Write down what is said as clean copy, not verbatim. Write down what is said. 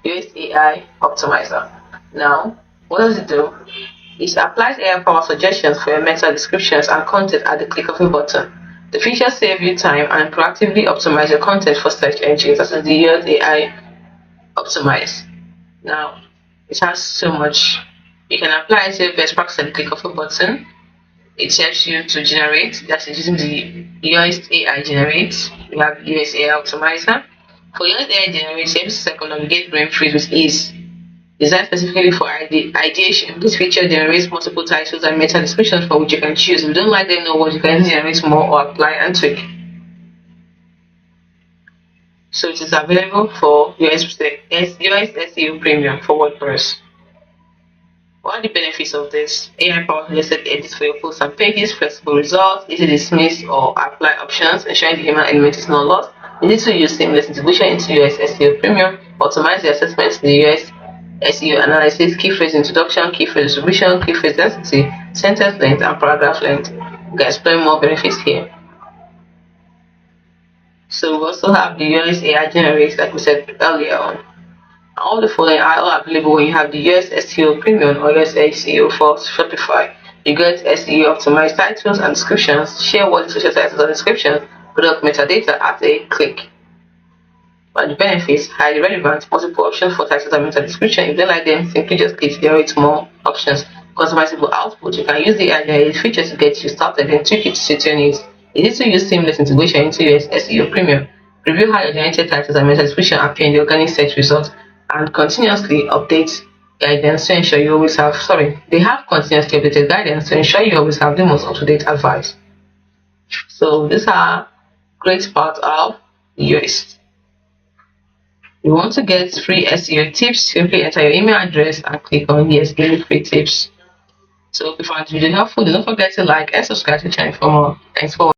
Yoast AI Optimizer. Now, what does it do? It applies AI-powered suggestions for your meta descriptions and content at the click of a button. The feature saves you time and proactively optimize your content for search engines, such as the Yoast AI Optimize. Now, it has so much. You can apply it to your best practice at the click of a button. It helps you to generate, that's using the Yoast AI Generate. We have Yoast AI Optimizer. For Yoast AI Generate, it helps you circumnavigate brain freeze with ease. Designed specifically for ideation, this feature generates multiple titles and meta descriptions for which you can choose. If you don't like them, know what you can generate more or apply and tweak. So it is available for Yoast SEO Premium for WordPress. What are the benefits of this? AI-powered suggested edits for your posts and pages, flexible results, easy dismiss or apply options, ensuring the human element is not lost. Easy to use seamless integration into Yoast SEO Premium, optimize the assessments in the Yoast SEO analysis, key phrase introduction, key phrase distribution, key phrase density, sentence length, and paragraph length. You can explore more benefits here. So we also have the Yoast AI Generate, like we said earlier on. All the following are all available when you have the Yoast SEO Premium or Yoast SEO for Shopify. You get SEO optimized titles and descriptions, share what social titles and descriptions, product metadata at a click. But the benefits, highly relevant, multiple options for titles and meta description. If you don't like them, simply just click generate more options. Customizable output, you can use the AI feature to get you started and tweak it to suit your needs. Easy to use seamless integration into your SEO Premium. Review how your generated titles and meta description appear in the organic search results and continuously update guidance to ensure you always have they have continuously updated guidance to ensure you always have the most up-to-date advice. So these are great parts of Yoast. You want to get free SEO tips, simply enter your email address and click on yes, give me free tips. So if you found this video helpful, don't forget to like and subscribe to the channel for more. Thanks for watching.